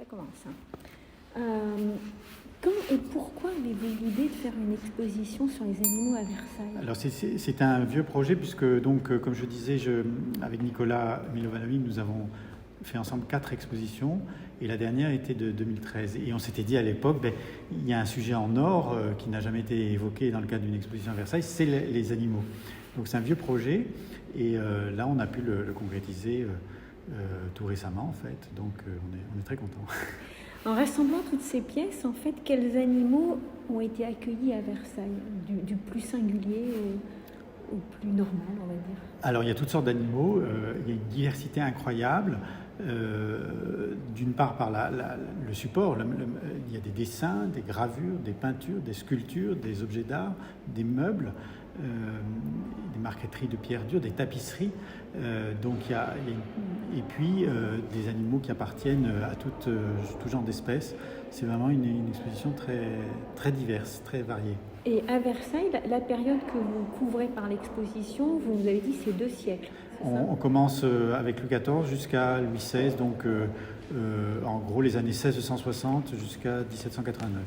commence. Quand et pourquoi avez-vous eu l'idée de faire une exposition sur les animaux à Versailles? Alors c'est un vieux projet puisque donc comme je disais, avec Nicolas Milovanovic, nous avons fait ensemble 4 expositions et la dernière était de 2013. Et on s'était dit à l'époque, il y a un sujet en or qui n'a jamais été évoqué dans le cadre d'une exposition à Versailles, c'est les animaux. Donc c'est un vieux projet et là on a pu le concrétiser tout récemment en fait. Donc on est très contents. En rassemblant toutes ces pièces, en fait, quels animaux ont été accueillis à Versailles, du plus singulier au plus normal, on va dire? Alors il y a toutes sortes d'animaux, il y a une diversité incroyable. D'une part par le support, il y a des dessins, des gravures, des peintures, des sculptures, des objets d'art, des meubles, des marqueteries de pierre dure, des tapisseries. Et puis des animaux qui appartiennent à tout genre d'espèces. C'est vraiment une exposition très, très diverse, très variée. Et à Versailles, la période que vous couvrez par l'exposition, vous nous avez dit c'est 2 siècles. On commence avec Louis XIV jusqu'à Louis XVI, donc en gros les années 1660 jusqu'à 1789.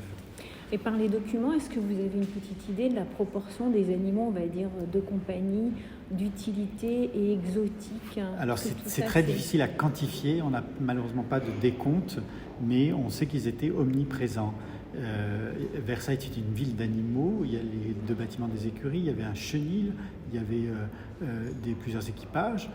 Et par les documents, est-ce que vous avez une petite idée de la proportion des animaux, on va dire, de compagnie, d'utilité et exotiques? Alors c'est très difficile à quantifier, on n'a malheureusement pas de décompte, mais on sait qu'ils étaient omniprésents. Versailles est une ville d'animaux, il y a les 2 bâtiments des écuries, il y avait un chenil, il y avait plusieurs équipages,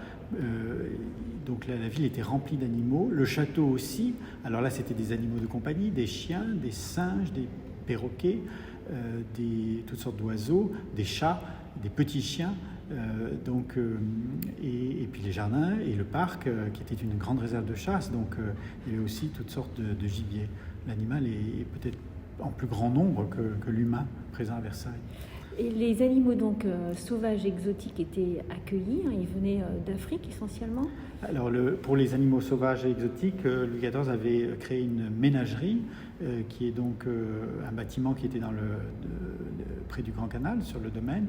donc la ville était remplie d'animaux, le château aussi. Alors là c'était des animaux de compagnie, des chiens, des singes, des perroquets, toutes sortes d'oiseaux, des chats, des petits chiens, et puis les jardins et le parc qui était une grande réserve de chasse, donc il y avait aussi toutes sortes de gibier. L'animal est peut-être en plus grand nombre que l'humain présent à Versailles. Et les animaux donc sauvages exotiques étaient accueillis, ils venaient d'Afrique essentiellement? Alors pour les animaux sauvages et exotiques, Louis XIV avait créé une ménagerie qui est donc un bâtiment qui était près du Grand Canal, sur le domaine,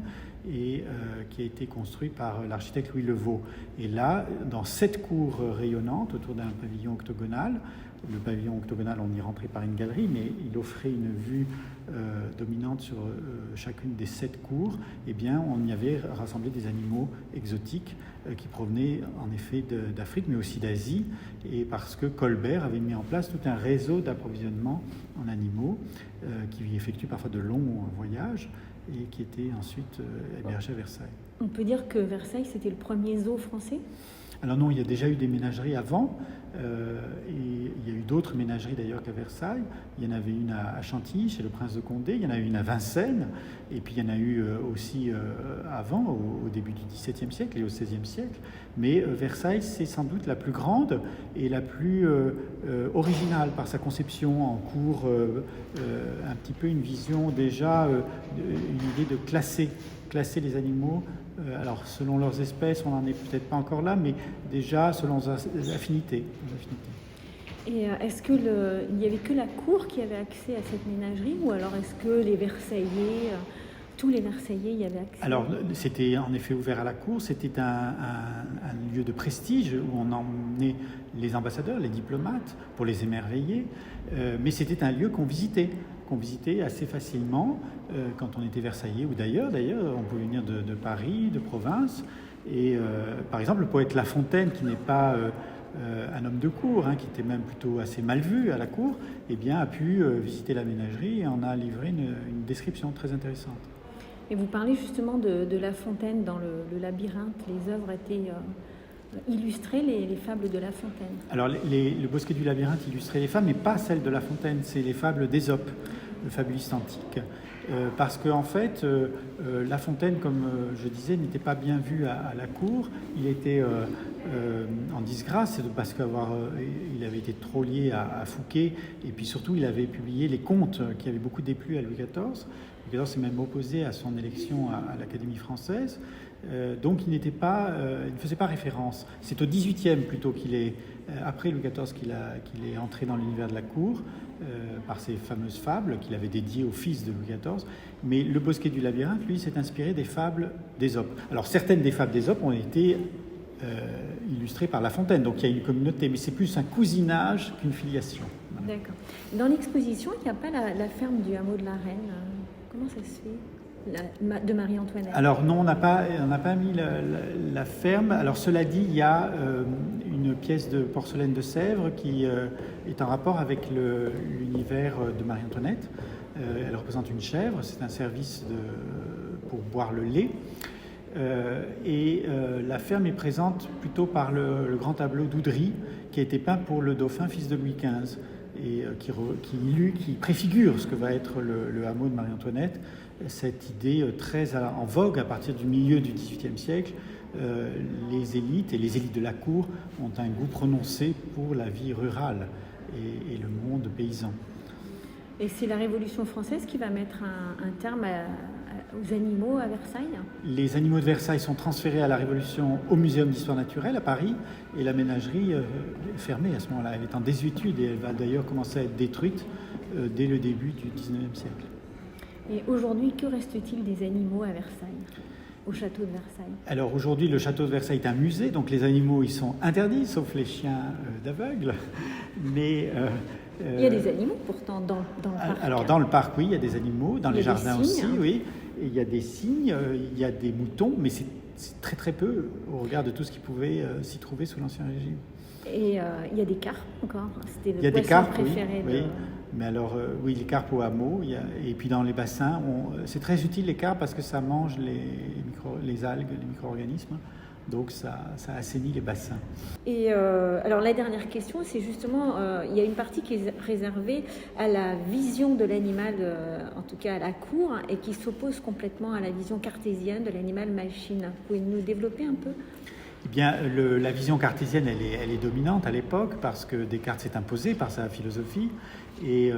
et qui a été construit par l'architecte Louis Levaux. Et là, dans 7 cours rayonnantes autour d'un pavillon octogonal, le pavillon octogonal, on y rentrait par une galerie, mais il offrait une vue dominante sur chacune des 7 cours. Eh bien, on y avait rassemblé des animaux exotiques qui provenaient en effet d'Afrique, mais aussi d'Asie, et parce que Colbert avait mis en place tout un réseau d'approvisionnement en animaux qui effectue parfois de longs voyages et qui était ensuite hébergé à Versailles. On peut dire que Versailles, c'était le premier zoo français? Alors non, il y a déjà eu des ménageries avant, et il y a eu d'autres ménageries d'ailleurs qu'à Versailles. Il y en avait une à Chantilly, chez le prince de Condé, il y en a eu une à Vincennes, et puis il y en a eu aussi avant, au début du XVIIe siècle et au XVIe siècle. Mais Versailles, c'est sans doute la plus grande et la plus originale par sa conception en cours, un petit peu une vision déjà, une idée de classer les animaux. Alors, selon leurs espèces, on n'en est peut-être pas encore là, mais déjà selon les affinités. Et est-ce qu'il n'y avait que la cour qui avait accès à cette ménagerie, ou alors est-ce que les Versaillais, tous les Versaillais y avaient accès? Alors, c'était en effet ouvert à la cour, c'était un lieu de prestige où on emmenait les ambassadeurs, les diplomates, pour les émerveiller, mais c'était un lieu qu'on visitait assez facilement quand on était Versaillais ou d'ailleurs, on pouvait venir de Paris, de province. Et par exemple, le poète La Fontaine, qui n'est pas un homme de cour, qui était même plutôt assez mal vu à la cour, eh bien, a pu visiter la ménagerie et en a livré une description très intéressante. Et vous parlez justement de La Fontaine dans le labyrinthe. Les œuvres étaient illustrer les fables de La Fontaine. Alors, le Bosquet du Labyrinthe illustrait les fables, mais pas celles de La Fontaine, c'est les fables d'Ésope, le fabuliste antique. Parce qu'en fait, La Fontaine, comme je disais, n'était pas bien vu à la cour. Il était en disgrâce parce qu'il avait été trop lié à Fouquet, et puis surtout, il avait publié les contes qui avaient beaucoup déplu à Louis XIV. Louis XIV s'est même opposé à son élection à l'Académie française. Donc il ne faisait pas référence. C'est au XVIIIe plutôt après Louis XIV qu'il est entré dans l'univers de la cour par ces fameuses fables qu'il avait dédiées au fils de Louis XIV. Mais le Bosquet du Labyrinthe, lui, s'est inspiré des fables d'Ésope. Alors certaines des fables d'Ésope ont été illustré par La Fontaine. Donc il y a une communauté, mais c'est plus un cousinage qu'une filiation. Voilà. D'accord. Dans l'exposition, il n'y a pas la ferme du hameau de la Reine. Comment ça se fait de Marie-Antoinette? Alors non, on n'a pas mis la ferme. Alors cela dit, il y a une pièce de porcelaine de Sèvres qui est en rapport avec l'univers de Marie-Antoinette. Elle représente une chèvre, c'est un service pour boire le lait. La ferme est présente plutôt par le grand tableau d'Oudry qui a été peint pour le dauphin fils de Louis XV et qui préfigure ce que va être le hameau de Marie-Antoinette. Cette idée très en vogue à partir du milieu du XVIIIe siècle. Les élites et les élites de la cour ont un goût prononcé pour la vie rurale et le monde paysan. Et c'est la Révolution française qui va mettre un terme aux animaux à Versailles? Les animaux de Versailles sont transférés à la Révolution au Muséum d'Histoire naturelle à Paris et la ménagerie est fermée à ce moment-là. Elle est en désuétude et elle va d'ailleurs commencer à être détruite dès le début du XIXe siècle. Et aujourd'hui, que reste-t-il des animaux à Versailles, au château de Versailles? Alors aujourd'hui, le château de Versailles est un musée, donc les animaux ils sont interdits, sauf les chiens d'aveugles. Mais il y a des animaux pourtant dans le parc. Alors dans le parc, oui, il y a des animaux, dans les jardins aussi, oui. Et il y a des cygnes, il y a des moutons, mais c'est très très peu au regard de tout ce qui pouvait s'y trouver sous l'Ancien Régime. Et il y a des carpes encore. C'était le il y a poisson des carpes, préféré oui. Mais alors, oui, les carpes au hameau. Et puis dans les bassins, c'est très utile les carpes parce que ça mange les algues, les micro-organismes. Donc ça assainit les bassins. Et alors la dernière question, c'est justement, il y a une partie qui est réservée à la vision de l'animal, en tout cas à la cour, et qui s'oppose complètement à la vision cartésienne de l'animal machine. Vous pouvez nous développer un peu ? Eh bien, la vision cartésienne, elle est dominante à l'époque parce que Descartes s'est imposé par sa philosophie et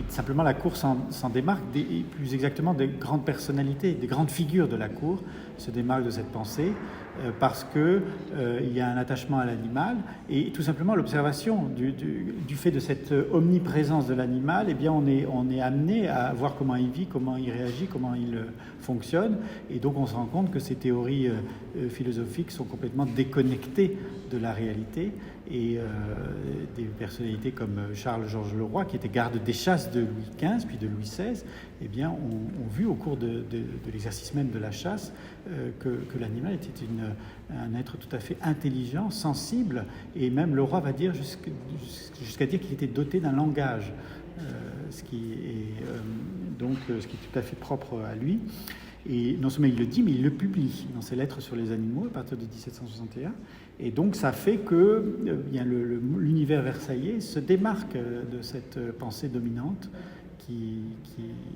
simplement la cour s'en démarque, plus exactement des grandes personnalités, des grandes figures de la cour se démarquent de cette pensée parce que il y a un attachement à l'animal et tout simplement l'observation du fait de cette omniprésence de l'animal, eh bien on est amené à voir comment il vit, comment il réagit, comment il fonctionne et donc on se rend compte que ces théories philosophiques sont complètement déconnectées de la réalité et des personnalités comme Charles-Georges Leroy qui était garde des chasses de Louis XV puis de Louis XVI, eh bien ont vu au cours de l'exercice même de la chasse que l'animal était un être tout à fait intelligent, sensible, et même le roi va dire jusqu'à dire qu'il était doté d'un langage, ce qui est tout à fait propre à lui. Et non seulement il le dit, mais il le publie dans ses lettres sur les animaux à partir de 1761. Et donc ça fait que l'univers versaillais se démarque de cette pensée dominante et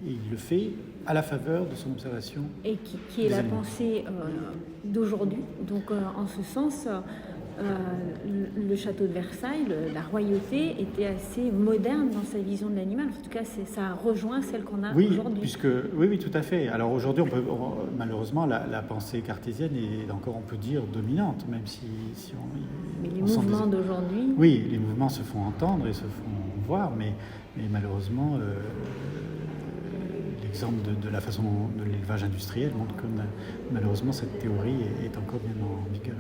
il le fait à la faveur de son observation. Et qui est la pensée d'aujourd'hui. Donc en ce sens, le château de Versailles, la royauté était assez moderne dans sa vision de l'animal. En tout cas, ça rejoint celle qu'on a aujourd'hui. Oui, tout à fait. Alors aujourd'hui, malheureusement, la pensée cartésienne est encore, on peut dire, dominante, même si mais les mouvements d'aujourd'hui... Oui, les mouvements se font entendre et se font voir, mais malheureusement, l'exemple de la façon de l'élevage industriel montre que malheureusement cette théorie est encore bien en vigueur.